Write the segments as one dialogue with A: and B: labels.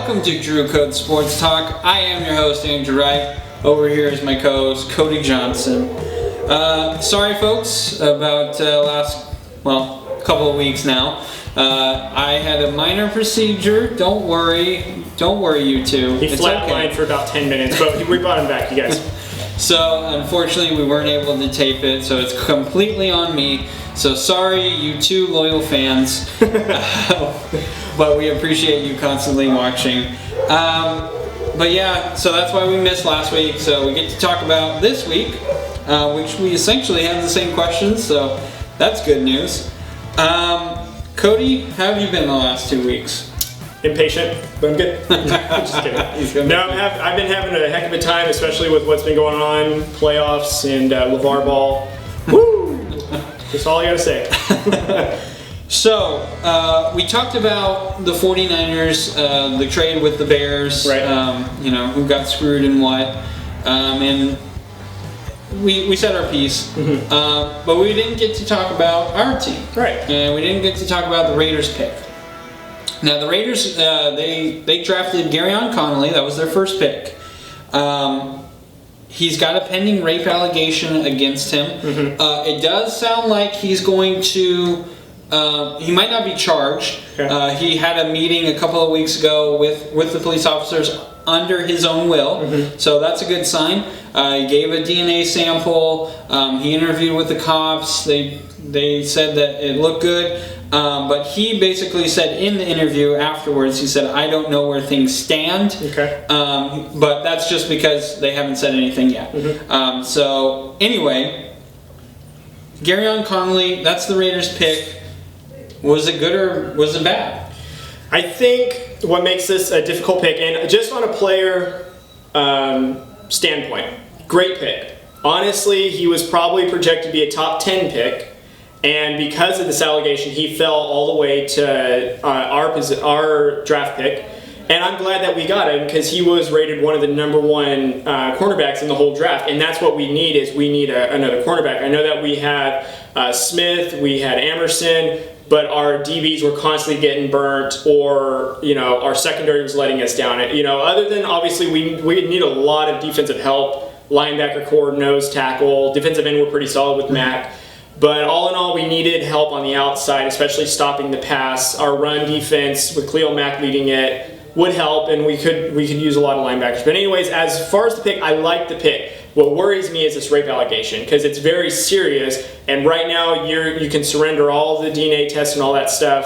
A: Welcome to Drew Code Sports Talk. I am your host, Andrew Wright. Over here is my co-host, Cody Johnson. Sorry, folks, about couple of weeks now. I had a minor procedure. Don't worry, you two.
B: He flatlined for about 10 minutes, but we brought him back, you guys.
A: So, unfortunately, we weren't able to tape it, so it's completely on me. So sorry, you two loyal fans, but we appreciate you constantly watching. But yeah, so that's why we missed last week. So we get to talk about this week, which we essentially have the same questions, so that's good news. Cody, how have you been the last 2 weeks?
B: Impatient, but I'm good. Just kidding. No, I've been having a heck of a time, especially with what's been going on, playoffs and LeVar Ball. Woo! That's all I gotta say.
A: So, we talked about the 49ers, the trade with the Bears,
B: right.
A: Who got screwed and what, and we said our piece, but we didn't get to talk about our team.
B: Right.
A: And we didn't get to talk about the Raiders pick. Now, the Raiders, they drafted Gareon Conley. That was their first pick. He's got a pending rape allegation against him. It does sound like he's going to... he might not be charged. Okay. He had a meeting a couple of weeks ago with the police officers under his own will, so that's a good sign. He gave a DNA sample. He interviewed with the cops. They said that it looked good, but he basically said in the interview afterwards, he said, "I don't know where things stand."
B: Okay.
A: But that's just because they haven't said anything yet. So anyway, Gareon Conley, that's the Raiders pick. Was it good or was it bad?
B: I think what makes this a difficult pick, and just on a player standpoint, great pick. Honestly, he was probably projected to be a top 10 pick, and because of this allegation, he fell all the way to our draft pick. And I'm glad that we got him because he was rated one of the number one cornerbacks in the whole draft. And that's what we need another cornerback. I know that we had Smith, we had Emerson, but our DBs were constantly getting burnt, or our secondary was letting us down. Other than obviously we need a lot of defensive help, linebacker core, nose tackle, defensive end. We're pretty solid with Mac. But all in all, we needed help on the outside, especially stopping the pass. Our run defense with Cleo Mack leading it would help, and we could use a lot of linebackers. But anyways, as far as the pick, I like the pick. What worries me is this rape allegation because it's very serious, and right now you can surrender all the DNA tests and all that stuff,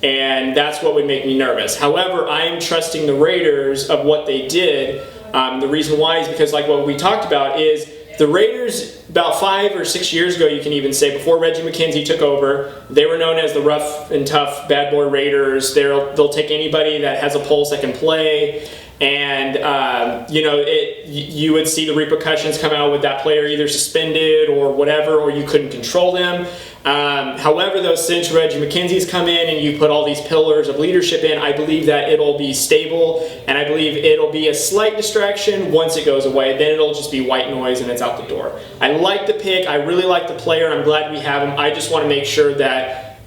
B: and that's what would make me nervous. However, I am trusting the Raiders of what they did. The reason why is because, like what we talked about, is the Raiders about 5 or 6 years ago, you can even say, before Reggie McKenzie took over, they were known as the rough and tough bad boy Raiders. They'll take anybody that has a pulse that can play. And, you would see the repercussions come out with that player either suspended or whatever, or you couldn't control them. However, though, since Reggie McKenzie's come in and you put all these pillars of leadership in, I believe that it'll be stable, and I believe it'll be a slight distraction. Once it goes away, then it'll just be white noise and it's out the door. I like the pick. I really like the player, and I'm glad we have him. I just want to make sure that,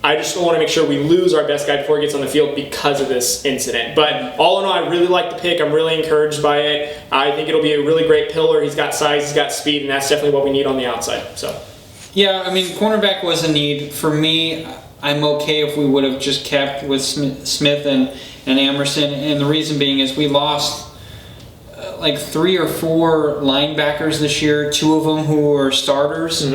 B: I just don't want to make sure we lose our best guy before he gets on the field because of this incident. But all in all, I really like the pick. I'm really encouraged by it. I think it'll be a really great pillar. He's got size, he's got speed, and that's definitely what we need on the outside. So,
A: yeah, I mean, cornerback was a need. For me, I'm okay if we would have just kept with Smith and Emerson. And the reason being is we lost like 3 or 4 linebackers this year, 2 of them who were starters.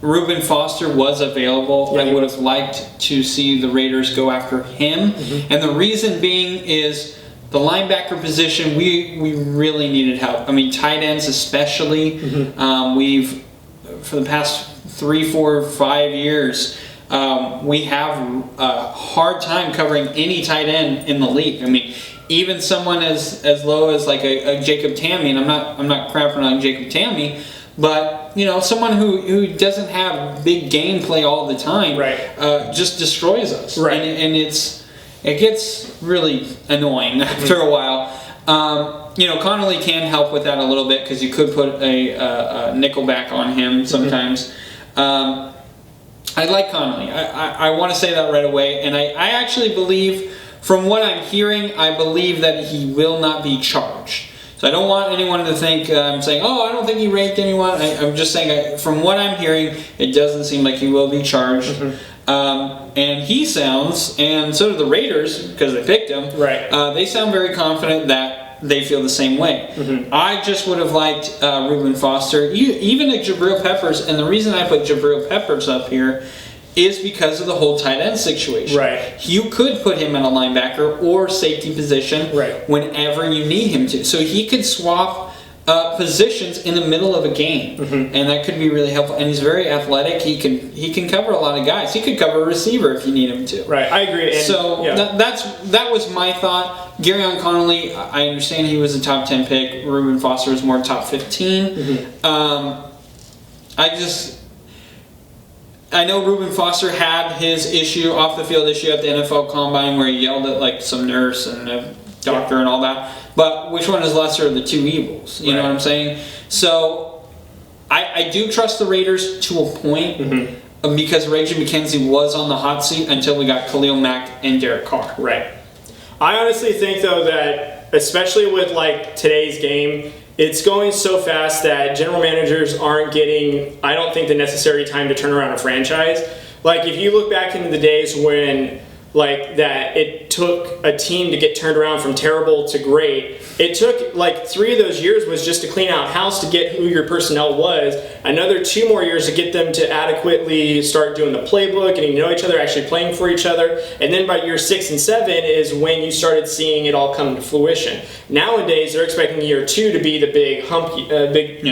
A: Reuben Foster was available. Yeah, I would have liked to see the Raiders go after him. And the reason being is the linebacker position, we really needed help. I mean, tight ends especially. We've, for the past 3, 4, 5 years, we have a hard time covering any tight end in the league. I mean, even someone as low as like a Jacob Tamme, and I'm not crapping on Jacob Tamme, but someone who doesn't have big gameplay all the time, just destroys us, and it gets really annoying after a while. Connolly can help with that a little bit because you could put a nickelback on him sometimes. I like Conley. I want to say that right away, and I actually believe From what I'm hearing, I believe that he will not be charged. So I don't want anyone to think I'm saying, oh, I don't think he raped anyone. I'm just saying, from what I'm hearing, it doesn't seem like he will be charged. And he sounds, and so do the Raiders, because they picked him,
B: right.
A: They sound very confident that they feel the same way. I just would have liked Reuben Foster, even at Jabril Peppers, and the reason I put Jabril Peppers up here is because of the whole tight end situation.
B: Right.
A: You could put him in a linebacker or safety position whenever you need him to. So he could swap positions in the middle of a game, and that could be really helpful. And he's very athletic. He can cover a lot of guys. He could cover a receiver if you need him to.
B: Right, I agree. And,
A: so that was my thought. Gareon Conley, I understand he was a top 10 pick. Reuben Foster was more top 15. I know Reuben Foster had his off the field issue at the NFL Combine where he yelled at like some nurse and a doctor and all that. But which one is lesser of the two evils? You know what I'm saying? So I do trust the Raiders to a point because Reggie McKenzie was on the hot seat until we got Khalil Mack and Derek Carr.
B: Right. I honestly think though that especially with like today's game, it's going so fast that general managers aren't getting, I don't think, the necessary time to turn around a franchise. Like if you look back into the days when like that it took a team to get turned around from terrible to great, it took like 3 of those years was just to clean out house to get who your personnel was, another 2 more years to get them to adequately start doing the playbook, getting to know each other, actually playing for each other, and then by year 6 and 7 is when you started seeing it all come to fruition. Nowadays they're expecting year 2 to be the big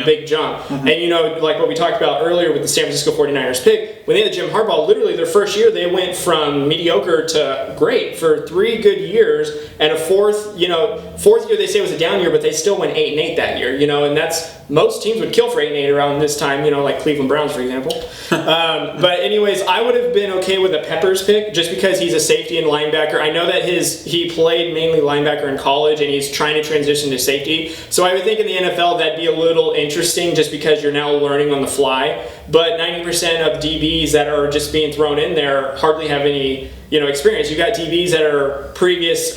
B: big jump. And you know, like what we talked about earlier with the San Francisco 49ers pick, when they had Jim Harbaugh, literally their first year they went from mediocre to great for 3 good years, and a fourth year they say was a down year, but they still went 8-8 that year, and that's, most teams would kill for 8-8 around this time, like Cleveland Browns, for example. But anyways, I would have been okay with a Peppers pick just because he's a safety and linebacker. I know that he played mainly linebacker in college and he's trying to transition to safety. So I would think in the NFL that'd be a little interesting just because you're now learning on the fly. But 90% of DBs that are just being thrown in there hardly have any experience. You got DBs that are previous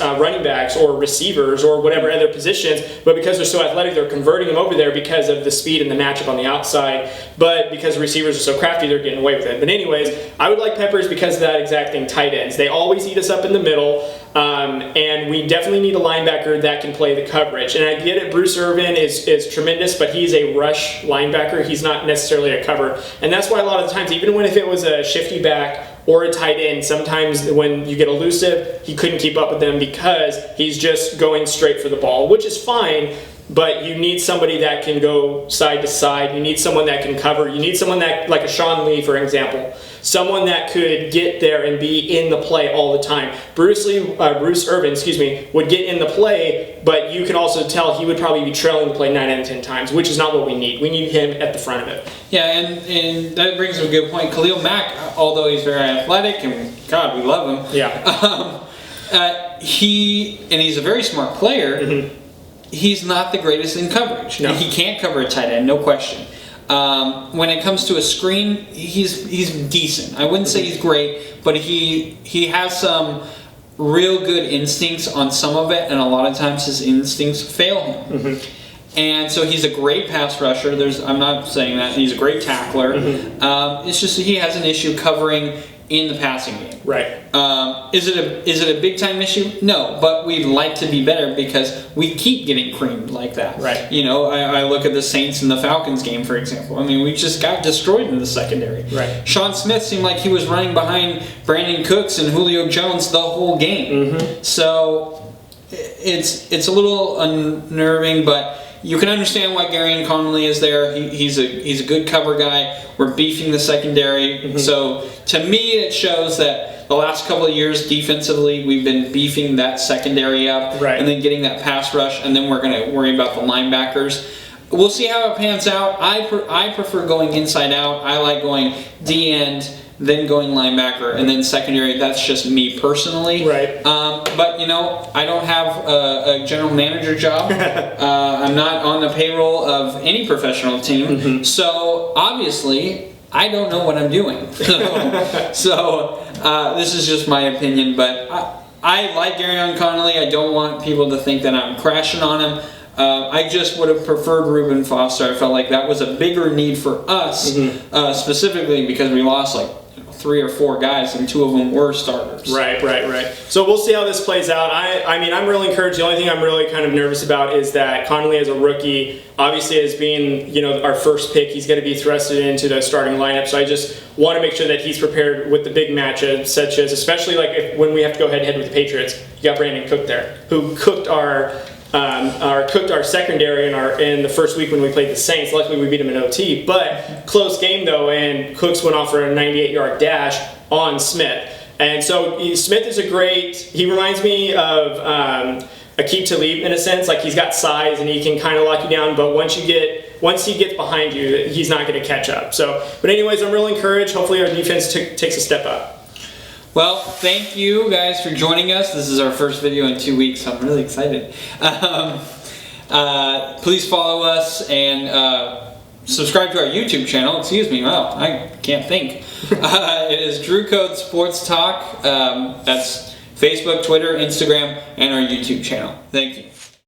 B: running backs or receivers or whatever other positions, but because they're so athletic, they're converting them over there because of the speed and the matchup on the outside. But because receivers are so crafty, they're getting away with it. But anyways, I would like Peppers because of that exact thing. Tight ends, they always eat us up in the middle. And we definitely need a linebacker that can play the coverage. And I get it, Bruce Irvin is tremendous, but he's a rush linebacker. He's not necessarily a cover. And that's why a lot of the times, even if it was a shifty back or a tight end, sometimes when you get elusive, he couldn't keep up with them because he's just going straight for the ball, which is fine. But you need somebody that can go side to side. You need someone that can cover. You need someone that, like a Sean Lee, for example, someone that could get there and be in the play all the time. Bruce Irvin, would get in the play, but you can also tell he would probably be trailing the play 9 out of 10 times, which is not what we need. We need him at the front of it.
A: Yeah, and that brings up a good point. Khalil Mack, although he's very athletic, and God, we love him.
B: Yeah.
A: He's a very smart player. He's not the greatest in coverage. No. He can't cover a tight end, no question. When it comes to a screen, he's decent. I wouldn't say he's great, but he has some real good instincts on some of it, and a lot of times his instincts fail him. And so he's a great pass rusher. I'm not saying that. He's a great tackler. It's just that he has an issue covering in the passing game.
B: Right.
A: Is it a big time issue? No, but we'd like to be better because we keep getting creamed like that.
B: Right.
A: I look at the Saints and the Falcons game, for example. I mean, we just got destroyed in the secondary.
B: Right.
A: Sean Smith seemed like he was running behind Brandon Cooks and Julio Jones the whole game. So it's a little unnerving, but you can understand why Gareon Conley is there. He's a good cover guy. We're beefing the secondary. So to me, it shows that the last couple of years defensively, we've been beefing that secondary up, and then getting that pass rush, and then we're going to worry about the linebackers. We'll see how it pans out. I prefer going inside out. I like going D end, then going linebacker, and then secondary. That's just me personally.
B: Right.
A: But I don't have a general manager job. I'm not on the payroll of any professional team. So obviously, I don't know what I'm doing. So this is just my opinion, but I like Gareon Conley. I don't want people to think that I'm crashing on him. I just would have preferred Reuben Foster. I felt like that was a bigger need for us, specifically because we lost like 3 or 4 guys, and 2 of them were starters.
B: Right. So we'll see how this plays out. I mean, I'm really encouraged. The only thing I'm really kind of nervous about is that Conley as a rookie, obviously as being, you know, our first pick, he's going to be thrusted into the starting lineup. So I just want to make sure that he's prepared with the big matchups, such as, especially like when we have to go head-to-head with the Patriots, you got Brandon Cook there, who cooked our secondary in the first week when we played the Saints. Luckily, we beat them in OT, but close game though, and Cooks went off for a 98-yard dash on Smith. And so Smith is he reminds me of Aqib Talib in a sense. Like, he's got size and he can kind of lock you down, but once he gets behind you, he's not going to catch up. So, but anyways, I'm really encouraged. Hopefully our defense takes a step up.
A: Well, thank you guys for joining us. This is our first video in 2 weeks, so I'm really excited. Please follow us and subscribe to our YouTube channel. Excuse me, wow, I can't think. It is Drew Code Sports Talk. That's Facebook, Twitter, Instagram, and our YouTube channel. Thank you.